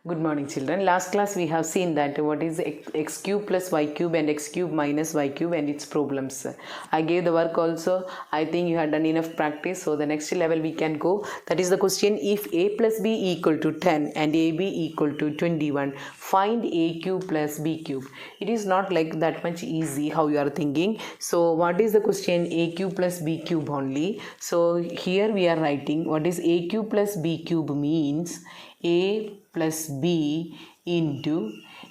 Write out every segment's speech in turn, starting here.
Good morning, children. Last class we have seen that what is x cube plus y cube and x cube minus y cube and its problems. I gave the work also. I think you had done enough practice. So the next level we can go. That is the question: if a plus b equal to 10 and ab equal to 21, find a cube plus b cube. It is not like that much easy how you are thinking. So what is the question? A cube plus b cube only. So here we are writing what is a cube plus b cube means a plus b into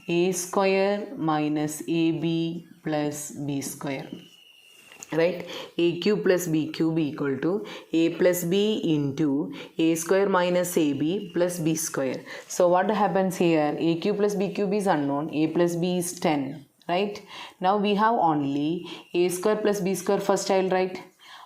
a square minus ab plus b square, right? A cube plus b cube equal to a plus b into a square minus ab plus b square. So what happens here? A cube plus b cube is unknown, a plus b is 10, right? Now we have only a square plus b square. First I will write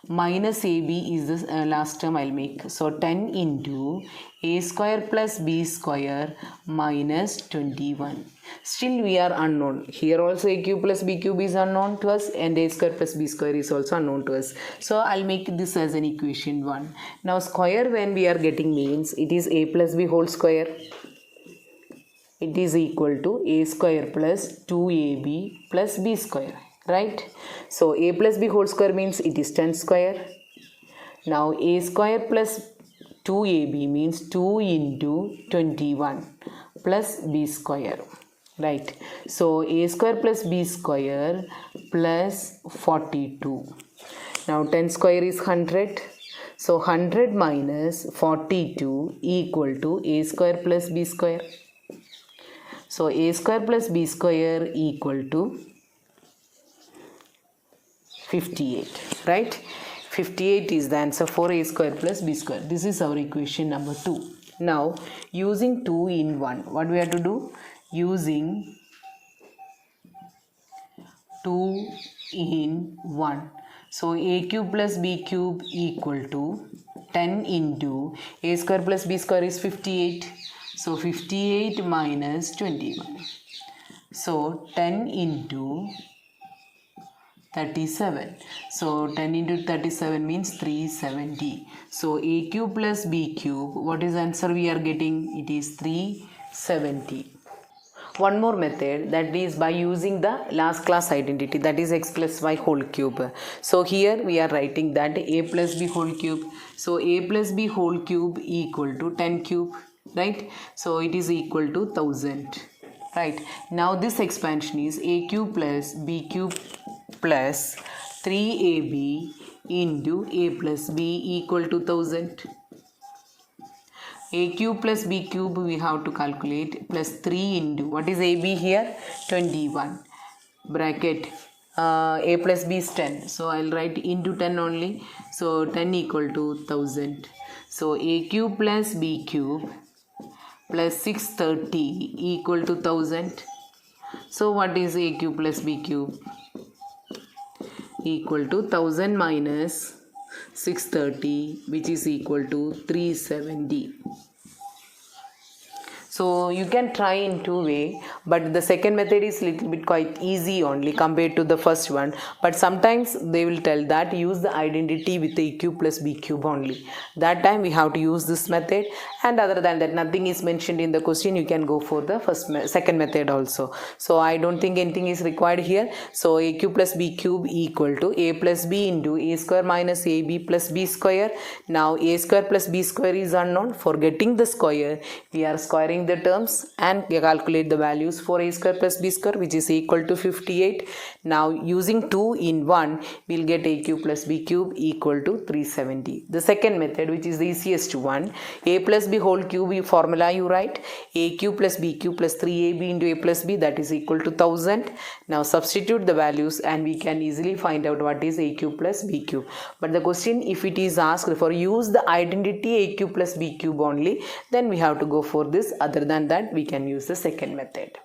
minus ab is the last term I'll make. So 10 into a square plus b square minus 21. Still we are unknown. Here also a cube plus b cube is unknown to us and a square plus b square is also unknown to us. So I'll make this as an equation 1. Now square when we are getting means it is a plus b whole square. It is equal to a square plus 2ab plus b square. Right? So a plus b whole square means it is 10 square. Now a square plus 2ab means 2 into 21 plus b square. Right? So a square plus b square plus 42. Now 10 square is 100. So 100 minus 42 equal to a square plus b square. So a square plus b square equal to 58, right? 58 is the answer for a square plus b square. This is our equation number 2. Now, using 2 in 1, what we have to do? Using 2 in 1. So, a cube plus b cube equal to 10 into a square plus b square is 58. So, 58 minus 21. So, 10 into 37. So 10 into 37 means 370. So a cube plus b cube, what is the answer we are getting? It is 370. One more method, that is by using the last class identity, that is x plus y whole cube. So here we are writing that a plus b whole cube. So a plus b whole cube equal to 10 cube, right? So it is equal to 1000. Right, now this expansion is a cube plus b cube plus 3ab into a plus b equal to 1000. A cube plus b cube we have to calculate plus 3 into, what is ab here? 21 bracket a plus b is 10. So I'll write into 10 only. So 10 equal to 1000. So a cube plus b cube plus 630 equal to 1000. So what is a cube plus b cube? Equal to 1000 minus 630, which is equal to 370. So you can try in two ways, but the second method is little bit quite easy only compared to the first one. But sometimes they will tell that use the identity with a cube plus b cube only. That time we have to use this method, and other than that nothing is mentioned in the question. You can go for the second method also. So I don't think anything is required here. So a cube plus b cube equal to a plus b into a square minus ab plus b square. Now a square plus b square is unknown. For getting the square, we are squaring the terms and calculate the values for a square plus b square, which is equal to 58. Now using 2 in 1, we'll get a cube plus b cube equal to 370. The second method, which is the easiest one, a plus b whole cube formula you write a cube plus b cube plus 3ab into a plus b, that is equal to 1000. Now substitute the values and we can easily find out what is a cube plus b cube. But the question, if it is asked for use the identity a cube plus b cube only, then we have to go for this. Other than that, we can use the second method.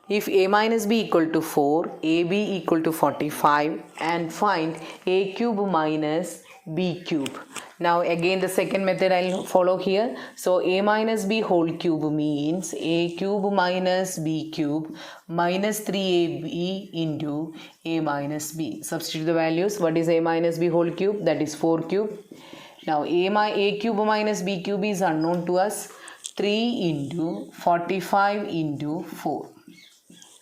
If a minus b equal to 4, ab equal to 45, and find a cube minus b cube. Now again the second method I'll follow here. So a minus b whole cube means a cube minus b cube minus 3ab into a minus b. Substitute the values. What is a minus b whole cube? That is 4 cube. Now a cube minus b cube is unknown to us. 3 into 45 into 4.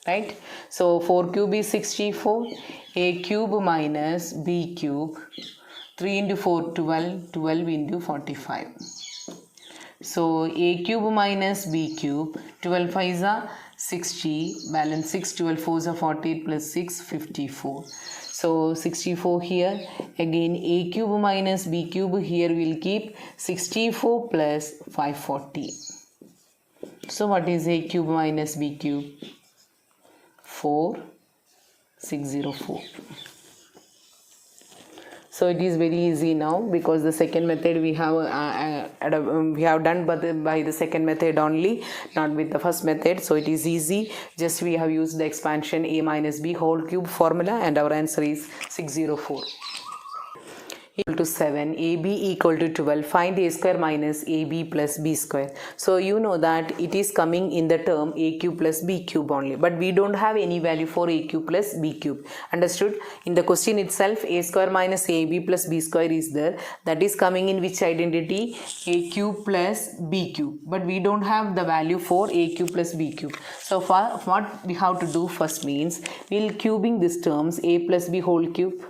Right? So 4 cube is 64. A cube minus B cube. 3 into 4, 12. 12 into 45. So A cube minus B cube. 12 5 is a 60. Balance 6. 12 4 is a 48 plus 6, 54. So 64 here. Again A cube minus B cube. Here we will keep 64 plus 540. So what is A cube minus B cube? 4604. So it is very easy now, because the second method we have done by the second method only, not with the first method. So it is easy. Just we have used the expansion a minus b whole cube formula, and our answer is 604. Equal to 7, AB equal to 12, find a square minus AB plus B square. So you know that it is coming in the term A cube plus B cube only, but we don't have any value for A cube plus B cube. Understood? In the question itself, A square minus AB plus B square is there. That is coming in which identity? A cube plus B cube. But we don't have the value for A cube plus B cube. So what we have to do first means, we'll cubing these terms A plus B whole cube.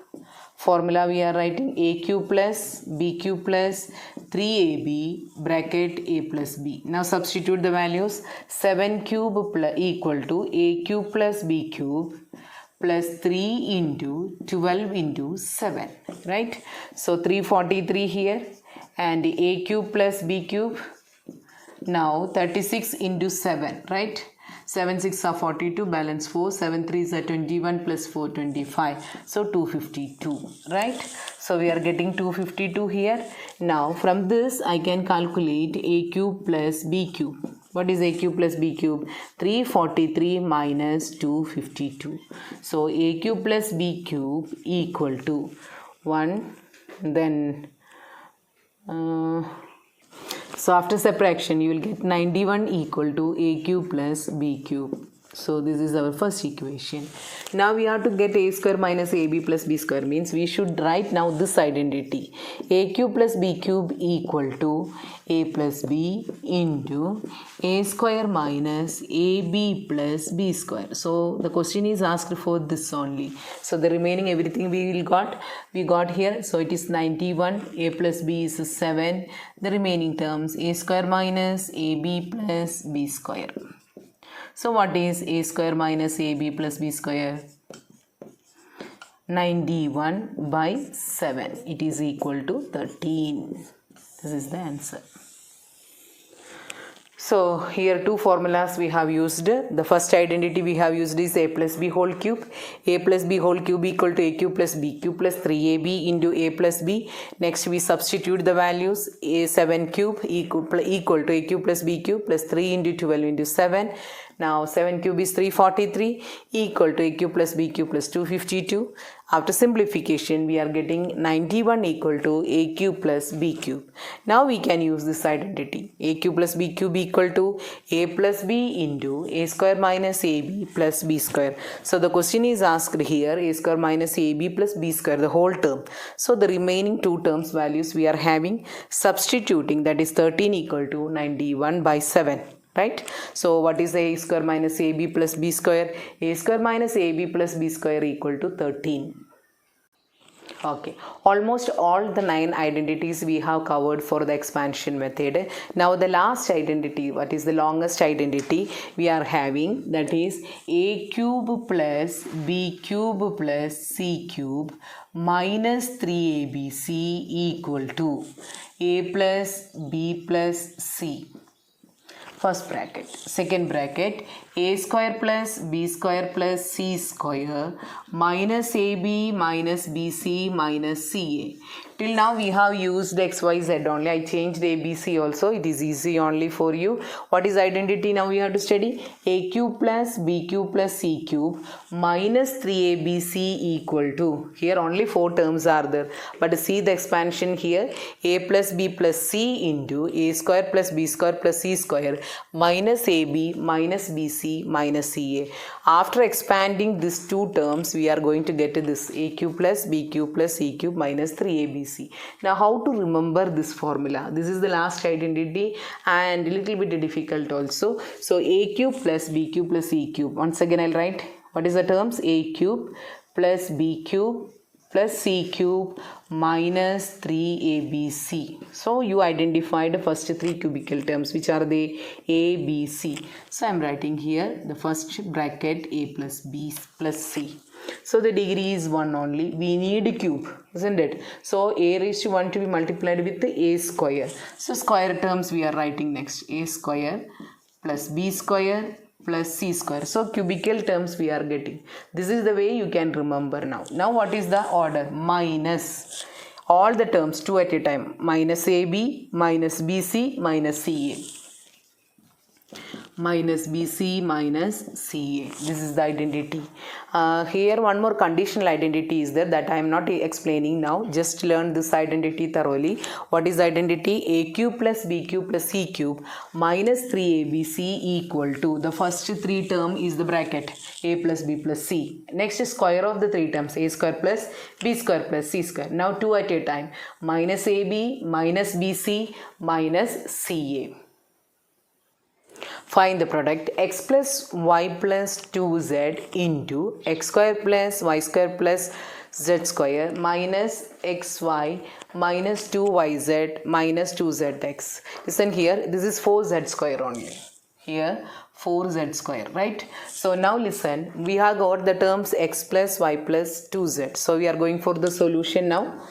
Formula we are writing A cube plus B cube plus 3AB bracket A plus B. Now substitute the values. 7 cube equal to A cube plus B cube plus 3 into 12 into 7. Right? So 343 here, and A cube plus B cube. Now 36 into 7. Right? 7 6 are 42, balance 4, 7 3 is 21 plus 4 25, so 252, right? So we are getting 252 here. Now from this I can calculate A cube plus B cube. What is A cube plus B cube? 343 minus 252. So A cube plus B cube equal to 1, then so after subtraction you will get 91 equal to A cube plus B cube. So this is our first equation. Now we have to get A square minus AB plus B square, means we should write now this identity. A cube plus B cube equal to A plus B into A square minus AB plus B square. So the question is asked for this only. So the remaining everything we got here. So it is 91. A plus B is 7. The remaining terms A square minus AB plus B square. So what is A square minus AB plus B square? 91 by 7. It is equal to 13. This is the answer. So here two formulas we have used. The first identity we have used is A plus B whole cube. A plus B whole cube equal to A cube plus B cube plus 3AB into A plus B. Next we substitute the values. A7 cube equal to A cube plus B cube plus 3 into 12 into 7. Now 7 cube is 343 equal to A cube plus B cube plus 252. After simplification we are getting 91 equal to A cube plus B cube. Now we can use this identity. A cube plus B cube equal to A plus B into A square minus AB plus B square. So the question is asked here, A square minus AB plus B square, the whole term. So the remaining two terms values we are having, substituting, that is 13 equal to 91 by 7. Right? So what is A square minus AB plus B square? A square minus AB plus B square equal to 13. Okay, almost all the 9 identities we have covered for the expansion method. Now the last identity, what is the longest identity we are having, that is A cube plus B cube plus C cube minus 3ABC equal to A plus B plus C. First bracket. Second bracket, A square plus B square plus C square minus AB minus BC minus CA. Till now we have used XYZ only. I changed ABC also. It is easy only for you. What is identity now we have to study? A cube plus B cube plus C cube minus 3ABC equal to. Here only 4 terms are there. But see the expansion here. A plus B plus C into A square plus B square plus C square minus AB minus BC minus CA. After expanding these two terms, we are going to get this A cube plus B cube plus C cube minus 3ABC. ABC. Now how to remember this formula? This is the last identity and a little bit difficult also. So a cube plus b cube plus c cube. Once again I'll write what is the terms. A cube plus b cube plus c cube minus 3abc. So you identified the first three cubical terms, which are the a, b, c. So I am writing here the first bracket a plus b plus c. So the degree is 1 only. We need a cube, isn't it? So a raised to 1 to be multiplied with the a square. So square terms we are writing next. A square plus b square plus c square. So cubical terms we are getting. This is the way you can remember now. Now what is the order? Minus all the terms two at a time. Minus ab, minus bc, minus ca. Minus bc minus ca. This is the identity. Here one more conditional identity is there that I am not explaining now. Just learn this identity thoroughly. What is the identity? A cube plus b cube plus c cube minus 3abc equal to, the first three term is the bracket a plus b plus c. Next is square of the three terms, a square plus b square plus c square. Now two at a time. Minus ab minus bc minus ca. Find the product x plus y plus 2z into x square plus y square plus z square minus xy minus 2yz minus 2zx. Listen here, this is 4z square only. Here 4z square, right? So now listen, we have got the terms x plus y plus 2z. So we are going for the solution now.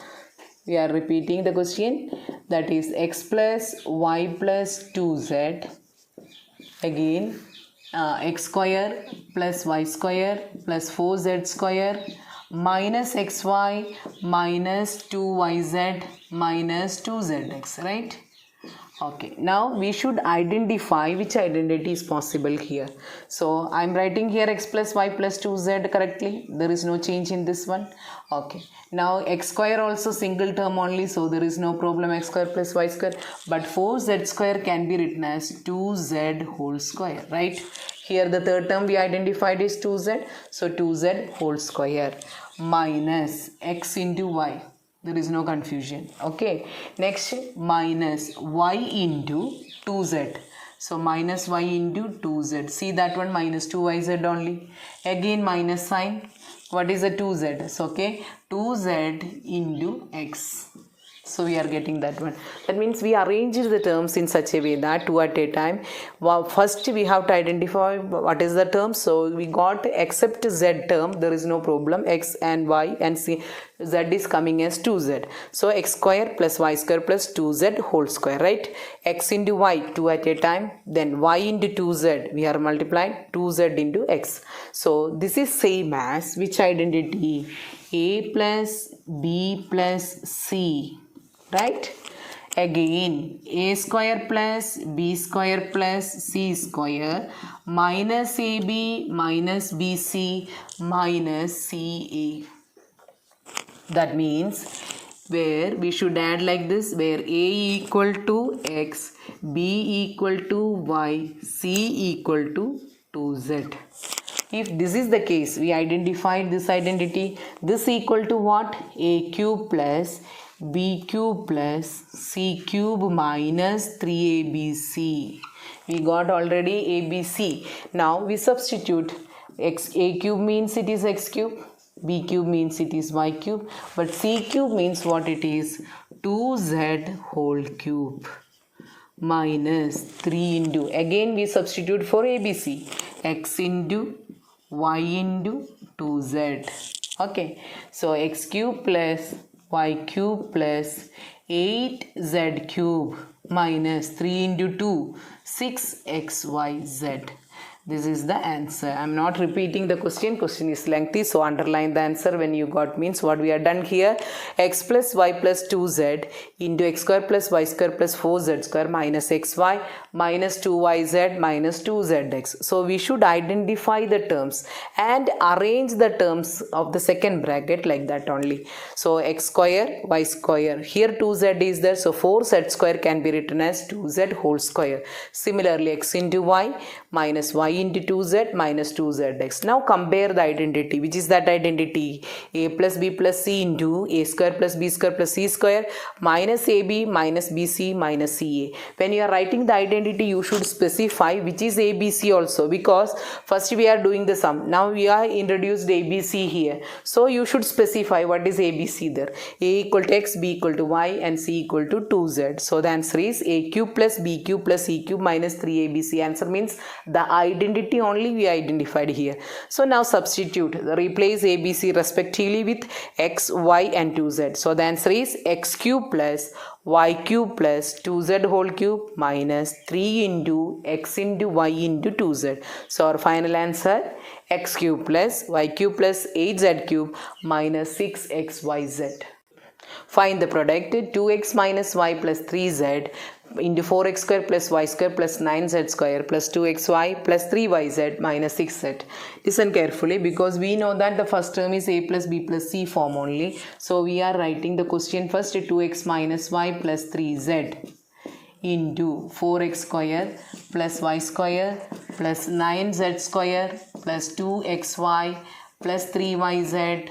We are repeating the question, that is x plus y plus 2z. Again x square plus y square plus 4z square minus xy minus 2yz minus 2zx, right? Okay, now we should identify which identity is possible here. So I am writing here x plus y plus 2z correctly. There is no change in this one. Okay, now x square also single term only, so there is no problem, x square plus y square. But 4z square can be written as 2z whole square, right? Here the third term we identified is 2z. So 2z whole square minus x into y. There is no confusion. Okay, next minus y into 2z. So minus y into 2z. See that one, minus 2yz only. Again minus sign. What is the 2z? So okay, 2z into x. So we are getting that one. That means we arranged the terms in such a way that two at a time. First we have to identify what is the term. So we got except z term, there is no problem. X and y and z is coming as 2z. So x square plus y square plus 2z whole square, right? X into y two at a time. Then y into 2z we are multiplying 2z into x. So this is same as which identity? A plus b plus c. Right? Again a square plus b square plus c square minus ab minus bc minus ca. That means where we should add like this, where a equal to x, b equal to y, c equal to 2z. If this is the case, we identified this identity. This equal to what? A cube plus b cube plus c cube minus 3abc. We got already abc. Now we substitute. A cube means it is x cube, b cube means it is y cube, but c cube means what it is? 2z whole cube minus 3 into, again we substitute for abc, x into y into 2z. Okay, so x cube plus y cube plus 8z cube minus 3 into 2, 6xyz. This is the answer. I am not repeating the question. Question is lengthy, so underline the answer when you got. Means what we are done here, x plus y plus 2z into x square plus y square plus 4z square minus xy minus 2yz minus 2zx. So we should identify the terms and arrange the terms of the second bracket like that only. So x square y square, here 2z is there, so 4z square can be written as 2z whole square. Similarly x into y minus y into 2z minus 2zx. Now compare the identity. Which is that identity? A plus b plus c into a square plus b square plus c square minus ab minus bc minus ca. When you are writing the identity, you should specify which is abc also, because first we are doing the sum. Now we are introduced abc here. So you should specify what is abc there. A equal to x, b equal to y and c equal to 2z. So the answer is a cube plus b cube plus c cube minus 3abc. Answer means the identity only we identified here. So now substitute, replace abc respectively with x, y and 2z. So the answer is x cube plus y cube plus 2z whole cube minus 3 into x into y into 2z. So our final answer, x cube plus y cube plus 8z cube minus 6xyz. Find the product 2x minus y plus 3z into 4x square plus y square plus 9z square plus 2xy plus 3yz minus 6z. Listen carefully, because we know that the first term is a plus b plus c form only. So we are writing the question first, 2x minus y plus 3z into 4x square plus y square plus 9z square plus 2xy plus 3yz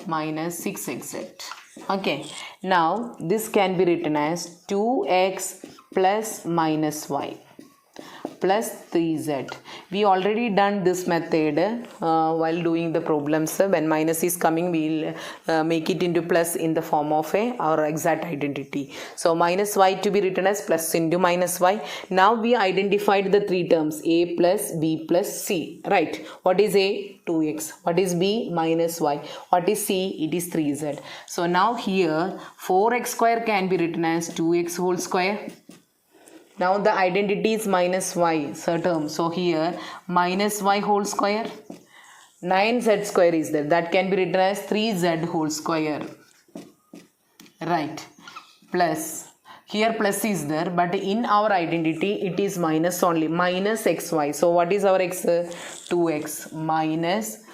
minus 6xz. Okay, now this can be written as 2x plus minus y plus 3z. We already done this method while doing the problems. When minus is coming, we will make it into plus in the form of our exact identity. So minus y to be written as plus into minus y. Now we identified the three terms, a plus b plus c, right? What is a? 2x. What is b? Minus y. What is c? It is 3z. So now here 4x square can be written as 2x whole square. Now the identity is minus y, term. So here minus y whole square. 9z square is there. That can be written as 3z whole square. Right. Plus. Here plus is there, but in our identity it is minus only. Minus xy. So what is our x? 2x minus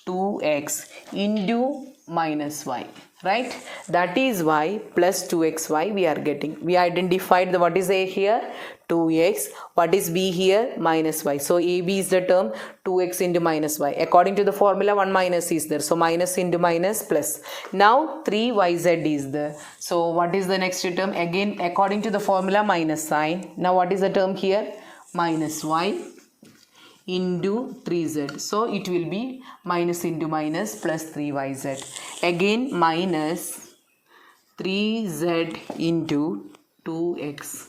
2x into minus y. Right? That is why plus 2xy we are getting. We identified the what is a here? 2x. What is b here? Minus y. So ab is the term 2x into minus y. According to the formula, 1 minus is there. So minus into minus plus. Now 3yz is there. So what is the next term? Again according to the formula, minus sign. Now what is the term here? Minus y into 3z. So it will be minus into minus plus 3yz. Again minus 3z into 2x.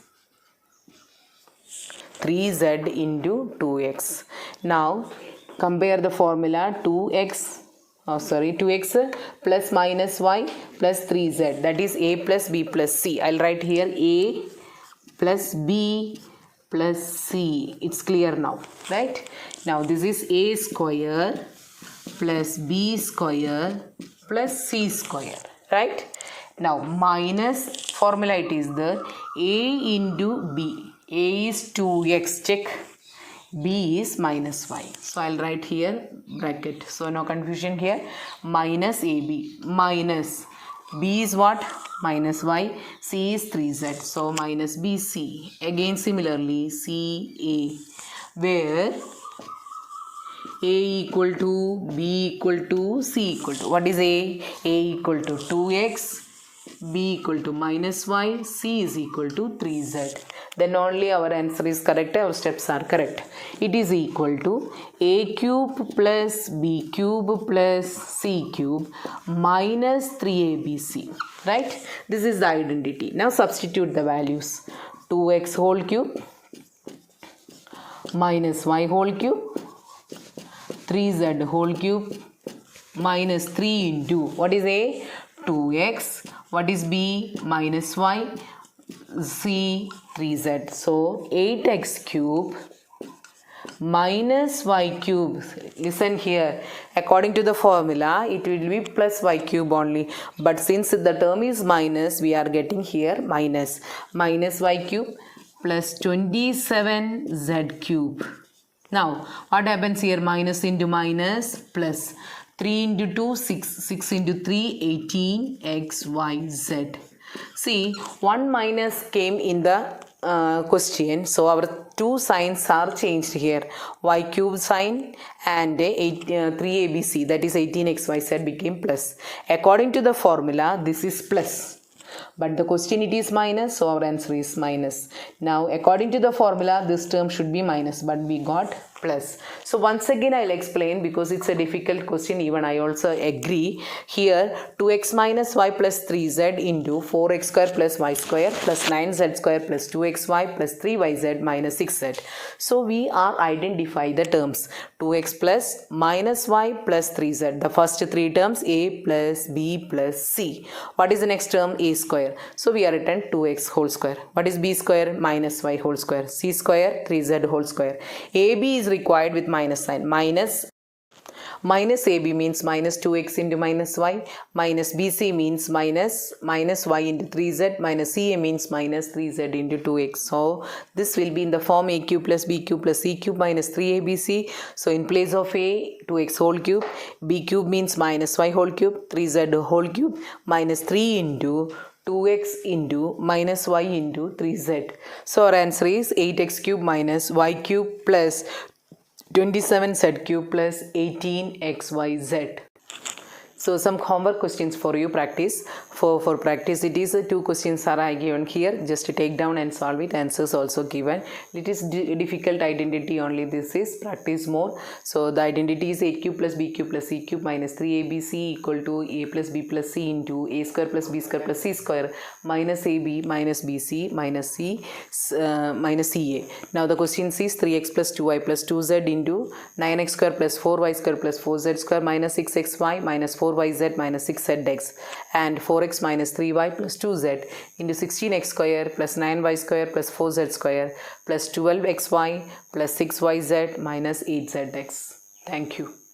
3z into 2x. Now compare the formula, 2x plus minus y plus 3z. That is a plus b plus c. I'll write here a plus b plus c. It's clear now, right? Now this is a square plus b square plus c square, right? Now minus formula, it is the a into b. A is 2x, check. B is minus y. So I'll write here bracket. So no confusion here. Minus ab minus b is what? Minus y. C is 3z. So minus bc. Again similarly ca, where a equal to b equal to c equal to. What is a? A equal to 2x. B equal to minus y, C is equal to 3z. Then only our answer is correct, our steps are correct. It is equal to a cube plus b cube plus c cube minus 3abc. Right? This is the identity. Now substitute the values. 2x whole cube minus y whole cube, 3z whole cube minus 3 into, what is a? 2x. What is b? Minus y. C 3z. So 8x cube minus y cube. Listen here. According to the formula, it will be plus y cube only. But since the term is minus, we are getting here minus. Minus y cube plus 27z cube. Now, what happens here? Minus into minus plus. 3 into 2, 6. 6 into 3, 18. X, Y, Z. See, 1 minus came in the question. So our two signs are changed here. Y cube sign and 3abc, that is 18xyz, became plus. According to the formula, this is plus. But the question it is minus, so our answer is minus. Now according to the formula, this term should be minus, but we got plus. So once again I'll explain, because it's a difficult question, even I also agree. Here 2x minus y plus 3z into 4x square plus y square plus 9z square plus 2xy plus 3yz minus 6z. So we are identify the terms 2x plus minus y plus 3z. The first three terms a plus b plus c. What is the next term? A square. So we are written 2x whole square. What is b square? Minus y whole square. C square 3z whole square. AB is required with minus sign. Minus AB means minus 2x into minus y, minus BC means minus y into 3z, minus CA means minus 3z into 2x. So this will be in the form a cube plus b cube plus c cube minus 3abc. So in place of a, 2x whole cube, b cube means minus y whole cube, 3z whole cube minus 3 into 2x into minus y into 3z. So our answer is 8x cube minus y cube plus 27z cube plus 18xyz. So some homework questions for you practice. For practice, it is two questions are given here. Just take down and solve it. Answers also given. It is difficult identity only. This is practice more. So the identity is a cube plus b cube plus c cube minus 3abc equal to a plus b plus c into a square plus b square plus c square minus ab minus bc minus c minus ca. Now the question is 3x plus 2y plus 2z into 9x square plus 4y square plus 4z square minus 6xy minus 4yz minus 6zx, and 4x minus 3y plus 2z into 16x square plus 9y square plus 4z square plus 12xy plus 6yz minus 8zx. Thank you.